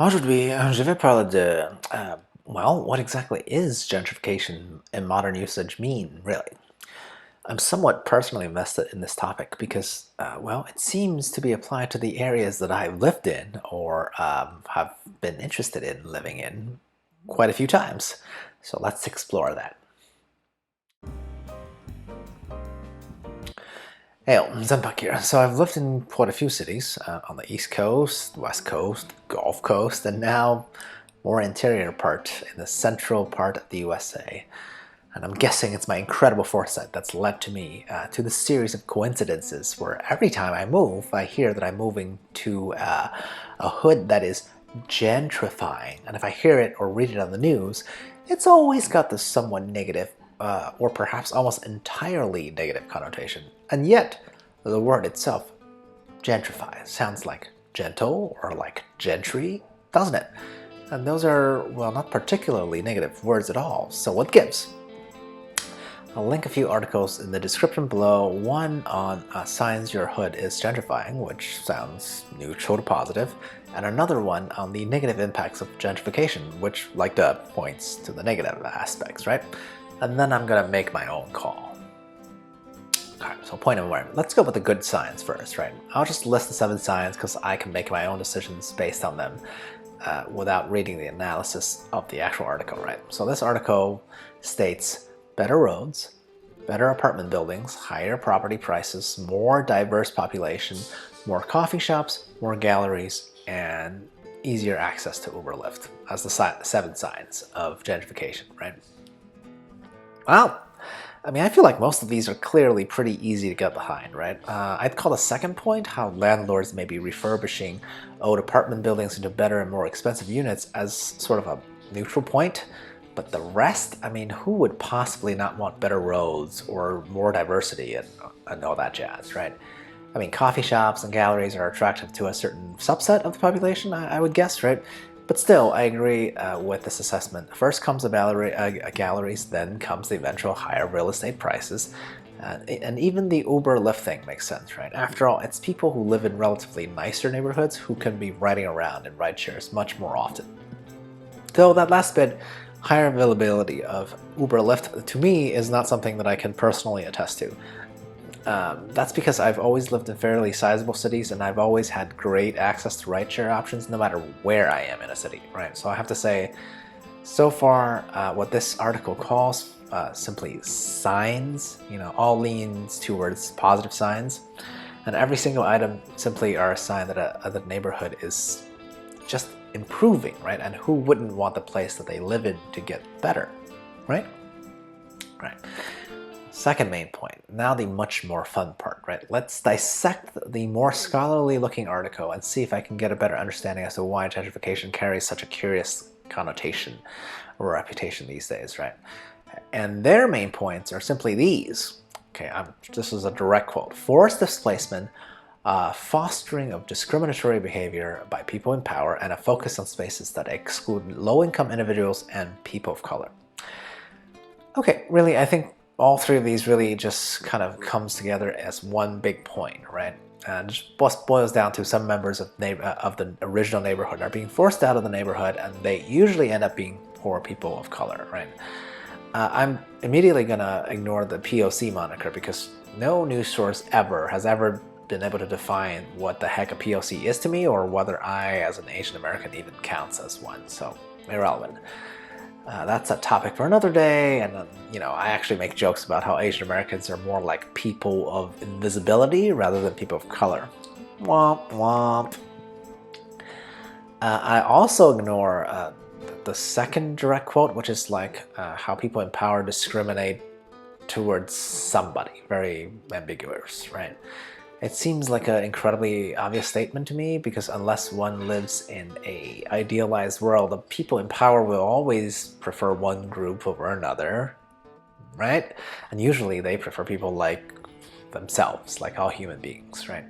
Aujourd'hui, je vais parler de, well, what exactly is gentrification in modern usage mean, really? I'm somewhat personally invested in this topic because, well, it seems to be applied to the areas that I've lived in or have been interested in living in quite a few times. So let's explore that. Hey, XenPuck here. So I've lived in quite a few cities on the East Coast, West Coast, Gulf Coast, and now more interior part in the central part of the USA. And I'm guessing it's my incredible foresight that's led to me to the series of coincidences where every time I move, I hear that I'm moving to a hood that is gentrifying. And if I hear it or read it on the news, it's always got this somewhat negative or perhaps almost entirely negative connotation. And yet, the word itself, gentrify, sounds like gentle or like gentry, doesn't it? And those are, well, not particularly negative words at all, so what gives? I'll link a few articles in the description below, one on signs your hood is gentrifying, which sounds neutral to positive, and another one on the negative impacts of gentrification, which like to points to the negative aspects, right? And then I'm gonna make my own call. Okay, so point of awareness. Let's go with the good signs first, right? I'll just list the 7 signs because I can make my own decisions based on them without reading the analysis of the actual article, right? So this article states better roads, better apartment buildings, higher property prices, more diverse population, more coffee shops, more galleries, and easier access to Uber Lyft as the 7 signs of gentrification, right? Well, I mean, I feel like most of these are clearly pretty easy to get behind, right? I'd call the second point, how landlords may be refurbishing old apartment buildings into better and more expensive units, as sort of a neutral point. But the rest, I mean, who would possibly not want better roads or more diversity and all that jazz, right? I mean, coffee shops and galleries are attractive to a certain subset of the population, I would guess, right? But still, I agree with this assessment. First comes the galleries, then comes the eventual higher real estate prices. And even the Uber Lyft thing makes sense, right? After all, it's people who live in relatively nicer neighborhoods who can be riding around in rideshares much more often. Though that last bit, higher availability of Uber Lyft, to me, is not something that I can personally attest to. That's because I've always lived in fairly sizable cities and I've always had great access to rideshare options no matter where I am in a city, right? So I have to say, so far, what this article calls simply signs, all leans towards positive signs. And every single item simply are a sign that the neighborhood is just improving, right? And who wouldn't want the place that they live in to get better, right? Right. Second main point, now the much more fun part, right? Let's dissect the more scholarly looking article and see if I can get a better understanding as to why gentrification carries such a curious connotation or reputation these days, right? And their main points are simply these. Okay, this is a direct quote. Forced displacement, fostering of discriminatory behavior by people in power, and a focus on spaces that exclude low-income individuals and people of color. Okay, really, I think all 3 of these really just kind of comes together as one big point, right? And it just boils down to some members of the original neighborhood are being forced out of the neighborhood, and they usually end up being poor people of color, right? I'm immediately gonna ignore the POC moniker because no news source has ever been able to define what the heck a POC is to me, or whether I, as an Asian American, even counts as one, so irrelevant. That's a topic for another day, and I actually make jokes about how Asian Americans are more like people of invisibility rather than people of color. Womp womp. I also ignore the second direct quote, which is like how people in power discriminate towards somebody. Very ambiguous, right? It seems like an incredibly obvious statement to me because unless one lives in an idealized world, the people in power will always prefer one group over another, right? And usually they prefer people like themselves, like all human beings, right?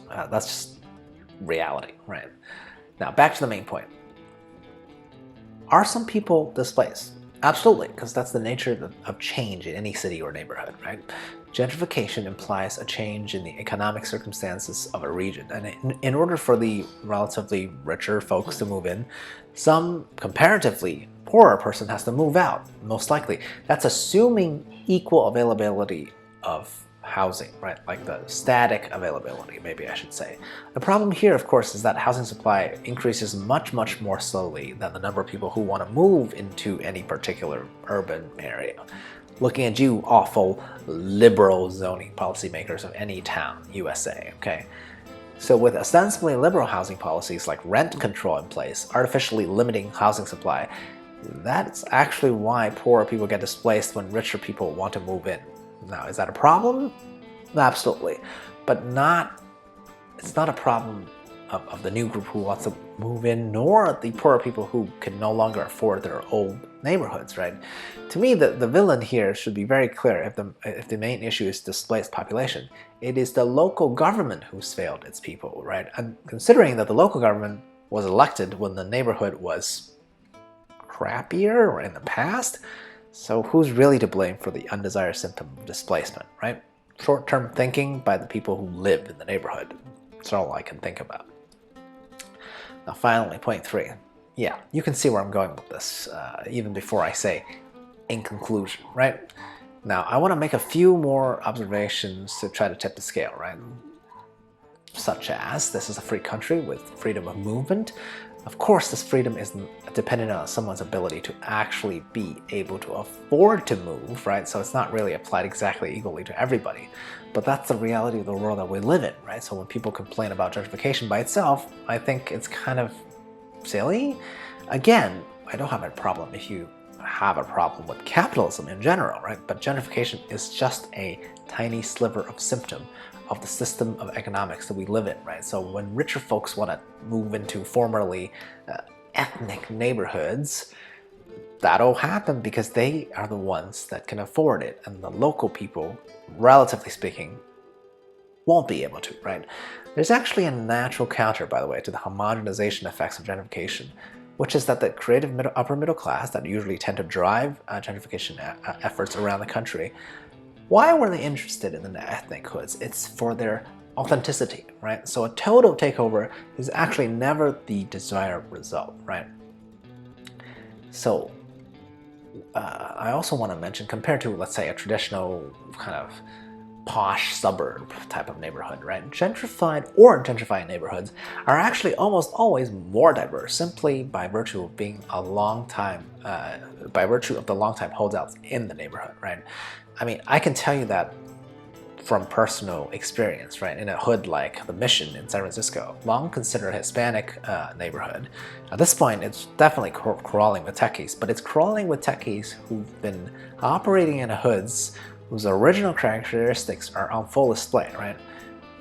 That's just reality, right? Now back to the main point. Are some people displaced? Absolutely, because that's the nature of change in any city or neighborhood, right? Gentrification implies a change in the economic circumstances of a region, and in order for the relatively richer folks to move in, some comparatively poorer person has to move out, most likely. That's assuming equal availability of housing, right? Like the static availability, maybe I should say. The problem here, of course, is that housing supply increases much, much more slowly than the number of people who want to move into any particular urban area. Looking at you, awful liberal zoning policymakers of any town, USA, okay? So with ostensibly liberal housing policies like rent control in place, artificially limiting housing supply, that's actually why poorer people get displaced when richer people want to move in. Now, is that a problem? Absolutely. But it's not a problem of the new group who wants to move in, nor the poorer people who can no longer afford their old neighborhoods, right? To me, the villain here should be very clear. If the main issue is displaced population, it is the local government who's failed its people, right? And considering that the local government was elected when the neighborhood was crappier or in the past, so who's really to blame for the undesired symptom of displacement, right? Short-term thinking by the people who live in the neighborhood. That's all I can think about. Now finally, point 3. Yeah, you can see where I'm going with this, even before I say in conclusion, right? Now, I want to make a few more observations to try to tip the scale, right? Such as, this is a free country with freedom of movement. Of course, this freedom isn't dependent on someone's ability to actually be able to afford to move, right? So it's not really applied exactly equally to everybody. But that's the reality of the world that we live in, right? So when people complain about gentrification by itself, I think it's kind of silly. Again, I don't have a problem if you have a problem with capitalism in general, right? But gentrification is just a tiny sliver of symptom of the system of economics that we live in, right? So when richer folks want to move into formerly ethnic neighborhoods, that'll happen because they are the ones that can afford it, and the local people, relatively speaking, won't be able to, right? There's actually a natural counter, by the way, to the homogenization effects of gentrification, which is that the creative upper middle class that usually tend to drive gentrification efforts around the country, why were they interested in the ethnic hoods? It's for their authenticity, right? So a total takeover is actually never the desired result, right? So I also want to mention, compared to, let's say, a traditional kind of posh suburb type of neighborhood, right? Gentrified or gentrifying neighborhoods are actually almost always more diverse, simply by virtue of being a long time, by virtue of the long time holdouts in the neighborhood, right? I mean, I can tell you that from personal experience, right? In a hood like the Mission in San Francisco, long considered a Hispanic neighborhood. At this point, it's definitely crawling with techies, but it's crawling with techies who've been operating in hoods whose original characteristics are on full display, right?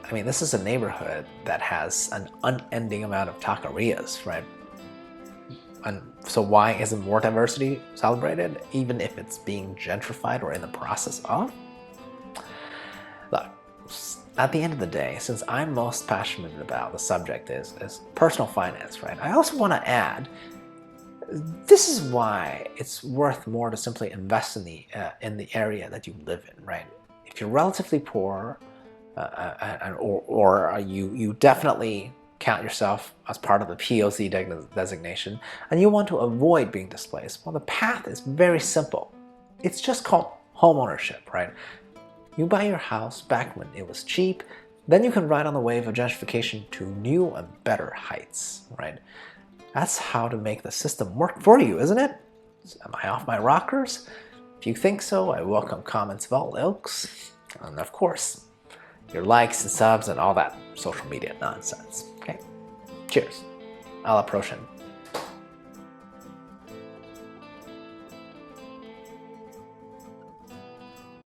I mean, this is a neighborhood that has an unending amount of taquerias, right? And so why isn't more diversity celebrated, even if it's being gentrified or in the process of? Look, at the end of the day, since I'm most passionate about the subject is personal finance, right? I also want to add, this is why it's worth more to simply invest in the area that you live in, right? If you're relatively poor, or you definitely count yourself as part of the POC designation, and you want to avoid being displaced, well, the path is very simple. It's just called homeownership, right? You buy your house back when it was cheap, then you can ride on the wave of gentrification to new and better heights, right? That's how to make the system work for you, isn't it? Am I off my rockers? If you think so, I welcome comments of all ilks, and of course, your likes and subs and all that social media nonsense. Okay? Cheers. À la prochaine.